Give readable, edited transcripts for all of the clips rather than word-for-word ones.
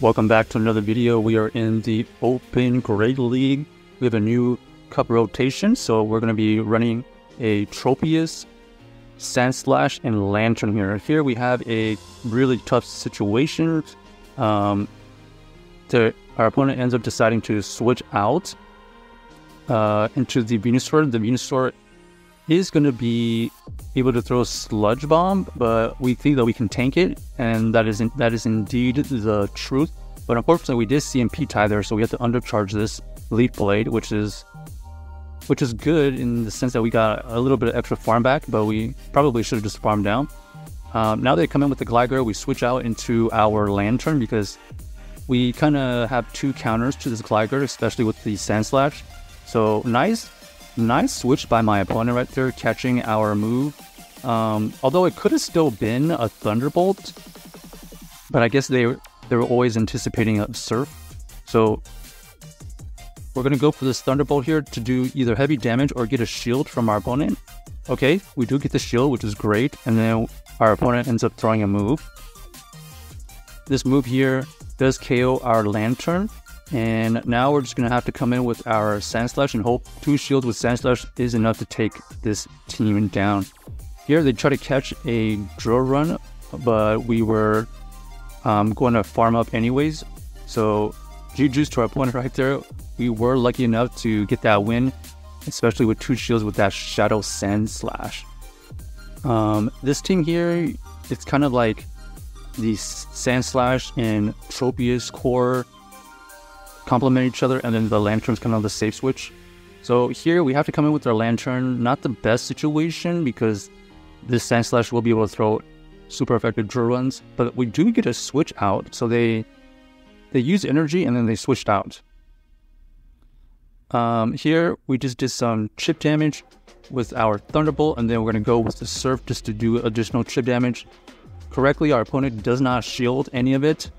Welcome back to another video. We are in the Open Great League. We have a new cup rotation, so we're going to be running a Tropius, Sandslash, and Lanturn here. Here we have a really tough situation. Our opponent ends up deciding to switch out into the Venusaur. The Venusaur is going to be able to throw Sludge Bomb, but we think that we can tank it, and that is indeed the truth. But unfortunately, we did CMP tie there, so we have to undercharge this Leaf Blade, which is good in the sense that we got a little bit of extra farm back, but we probably should have just farmed down. Now they come in with the Gligar, we switch out into our Lanturn because we kind of have two counters to this Gligar, especially with the Sandslash. So nice switch by my opponent right there, catching our move. Although it could have still been a Thunderbolt, but I guess they were always anticipating a Surf. So we're going to go for this Thunderbolt here to do either heavy damage or get a shield from our opponent. Okay, we do get the shield, which is great, and then our opponent ends up throwing a move. This move here does KO our Lanturn, and now we're just going to have to come in with our Sandslash and hope 2 shields with Sandslash is enough to take this team down. Here they try to catch a Drill Run, but we were going to farm up anyways. So GG's to our opponent right there. We were lucky enough to get that win, especially with 2 shields with that Shadow Sandslash. This team here, it's kind of like the Sandslash and Tropius core complement each other, and then the Lanturn's kind of the safe switch. So here we have to come in with our Lanturn. Not the best situation because this Sandslash will be able to throw super effective drill runs, but we do get a switch out. So they use energy and then they switched out. Here we just did some chip damage with our Thunderbolt, and then we're going to go with the Surf just to do additional chip damage. Correctly, our opponent does not shield any of it.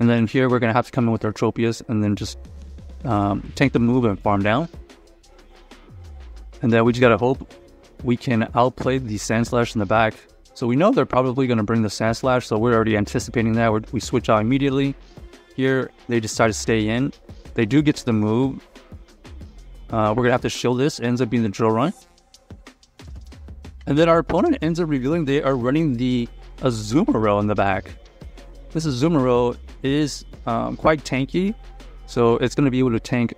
And then here we're going to have to come in with our Tropius and then just tank the move and farm down. And then we just got to hope we can outplay the Sandslash in the back. So we know they're probably going to bring the Sandslash, so we're already anticipating that. We switch out immediately. Here they decide to stay in. They do get to the move. We're going to have to shield this. It ends up being the Drill Run. And then our opponent ends up revealing they are running the Azumarill in the back. This Azumarill is quite tanky, so it's going to be able to tank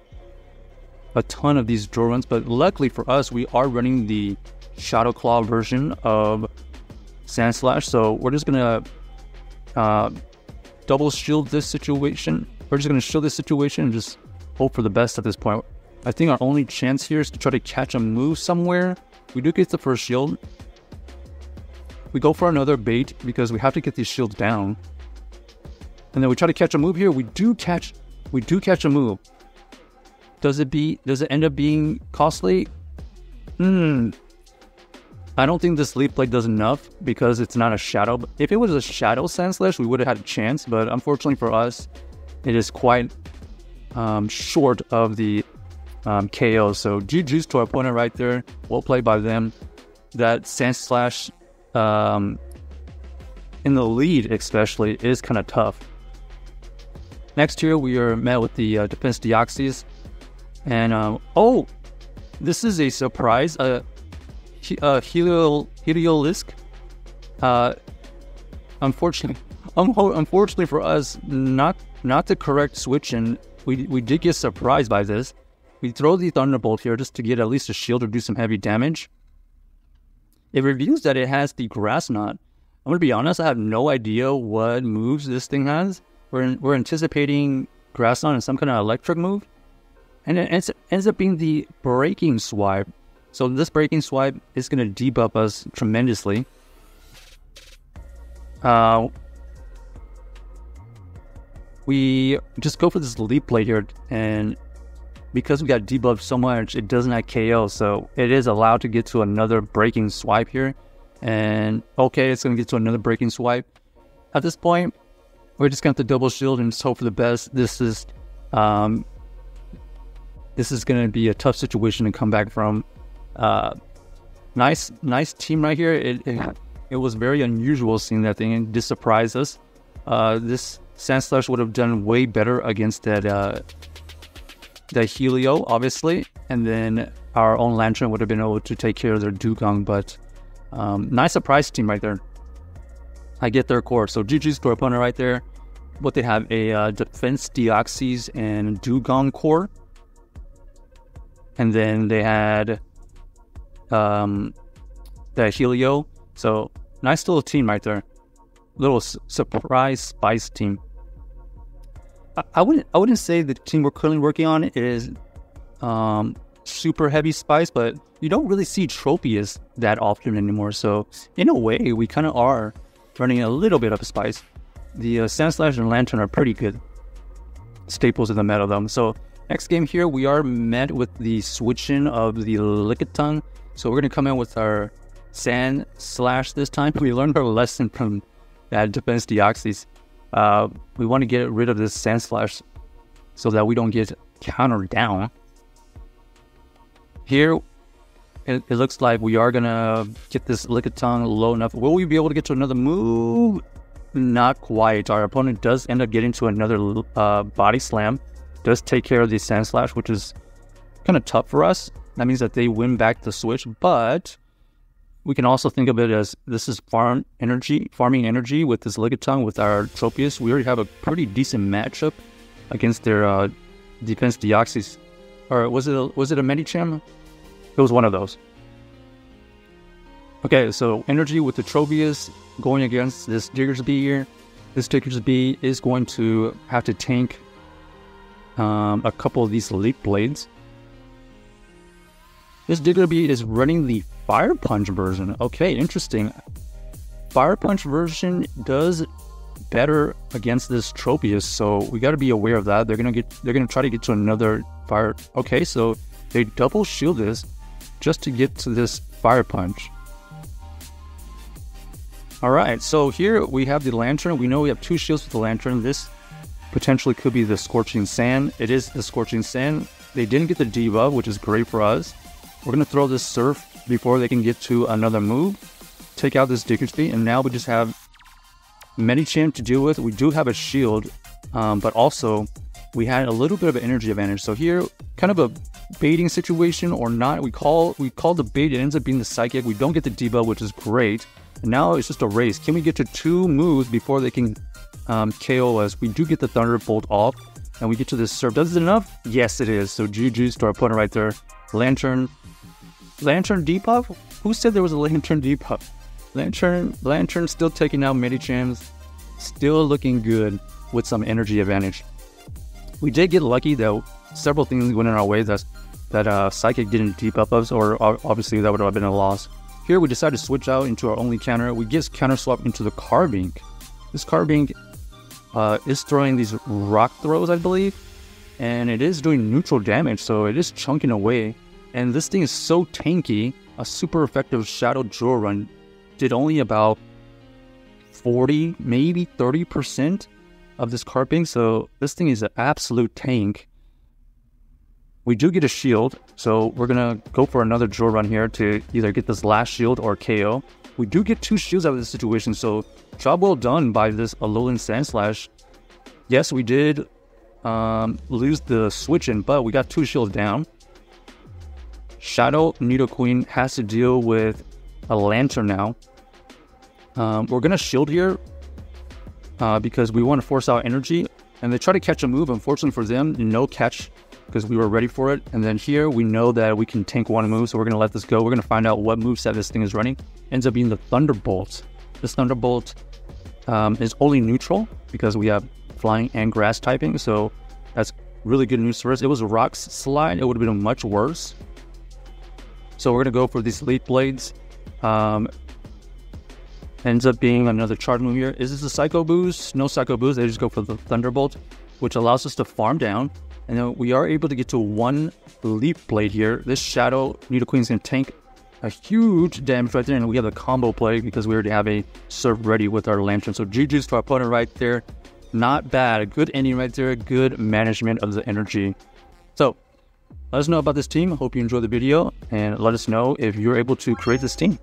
a ton of these drill runs. But luckily for us, we are running the Shadow Claw version of Sandslash, so we're just going to double shield this situation. We're just going to shield this situation and just hope for the best at this point. I think our only chance here is to try to catch a move somewhere. We do get the first shield. We go for another bait because we have to get these shields down. And then we try to catch a move here. We do catch a move. Does it end up being costly? I don't think this Leaf Blade does enough because it's not a Shadow. If it was a Shadow Sandslash, we would have had a chance, but unfortunately for us, it is quite short of the KO. So GG's to our opponent right there. Well played by them. That Sandslash in the lead especially is kind of tough. Next here we are met with the Defense Deoxys. And oh, this is a surprise. Heliolisk. Unfortunately for us, not the correct switch, and we did get surprised by this. We throw the Thunderbolt here just to get at least a shield or do some heavy damage. It reveals that it has the Grass Knot. I'm gonna be honest, I have no idea what moves this thing has. We're anticipating Grass Knot and some kind of electric move, and it ends up being the Breaking Swipe. So this Breaking Swipe is going to debuff us tremendously. We just go for this Leaf Blade here, and because we got debuffed so much, it does not KO, so it is allowed to get to another Breaking Swipe here. And okay, it's going to get to another Breaking Swipe. At this point, we're just going to have to double shield and just hope for the best. This is going to be a tough situation to come back from. Nice team right here. It was very unusual seeing that thing. It did surprise us. This Sandslash would have done way better against that Helio, obviously, and then our own Lantern would have been able to take care of their Dugong, but nice surprise team right there. I get their core, so GG's to our opponent right there. What they have, a Defense Deoxys and Dugong core, and then they had the Helio, so nice little team right there. Little surprise spice team. I wouldn't say the team we're currently working on is super heavy spice, but you don't really see Tropius that often anymore. So in a way, we kind of are running a little bit of spice. The Sandslash and Lanturn are pretty good staples in the meta though. So next game here, we are met with the switching of the Lickitung. So we're gonna come in with our Sandslash this time. We learned our lesson from that Defense Deoxys. We want to get rid of this Sandslash so that we don't get countered down. Here, it looks like we are gonna get this Lickitung low enough. Will we be able to get to another move? Not quite. Our opponent does end up getting to another body slam. Does take care of the Sandslash, which is kind of tough for us. That means that they win back the switch, but we can also think of it as this is farming energy with this Lickitung, with our Tropius. We already have a pretty decent matchup against their Defense Deoxys. Or was it a Medicham? It was one of those. Okay, so energy with the Tropius going against this Diggersby here. This Diggersby is going to have to tank a couple of these Leaf Blades. This Diggersby is running the Fire Punch version. Okay, interesting. Fire Punch version does better against this Tropius, so we got to be aware of that. They're gonna try to get to another fire. Okay, so they double shield this just to get to this Fire Punch. All right, so here we have the Lantern. We know we have two shields with the Lantern. This potentially could be the Scorching Sand. It is the Scorching Sand. They didn't get the debuff, which is great for us. We're going to throw this Surf before they can get to another move. Take out this Diggersby, and now we just have Medicham to deal with. We do have a shield, but also we had a little bit of an energy advantage. So here, kind of a baiting situation or not. We call the bait. It ends up being the Psychic. We don't get the debuff, which is great. And now it's just a race. Can we get to two moves before they can KO us? We do get the Thunderbolt off, and we get to this Surf. Does it enough? Yes, it is. So GG's to our opponent right there. Lantern debuff? Who said there was a Lantern debuff? Lantern still taking out Medichams, still looking good with some energy advantage. We did get lucky though. Several things went in our way that Psychic didn't debuff us, or obviously that would have been a loss. Here we decided to switch out into our only counter. We just counter swap into the Carbink. This Carbink is throwing these rock throws, I believe, and it is doing neutral damage, so it is chunking away. And this thing is so tanky. A super effective Shadow Draw Run did only about 40, maybe 30% of this Carbink, so this thing is an absolute tank. We do get a shield, so we're gonna go for another Draw Run here to either get this last shield or KO. We do get two shields out of this situation, so job well done by this ALOLAN Sandslash. Yes, we did lose the switch in, but we got two shields down. Shadow Nidoqueen has to deal with a Lantern now. We're gonna shield here because we want to force out energy, and they try to catch a move. Unfortunately for them, no catch because we were ready for it. And then here we know that we can tank one move, so we're gonna let this go. We're gonna find out what moveset this thing is running. Ends up being the Thunderbolt. This Thunderbolt is only neutral because we have flying and grass typing, so that's really good news for us. It was a Rock Slide, it would have been much worse. So we're gonna go for these Leaf Blades. Ends up being another charge move here. Is this a Psycho Boost? No Psycho Boost. They just go for the Thunderbolt, which allows us to farm down. And then we are able to get to one Leaf Blade here. This Shadow Nidoqueen is going to tank a huge damage right there. And we have a combo play because we already have a Surf ready with our Lantern. So GG's to our opponent right there. Not bad. A good ending right there. Good management of the energy. So let us know about this team. I hope you enjoyed the video. And let us know if you're able to create this team.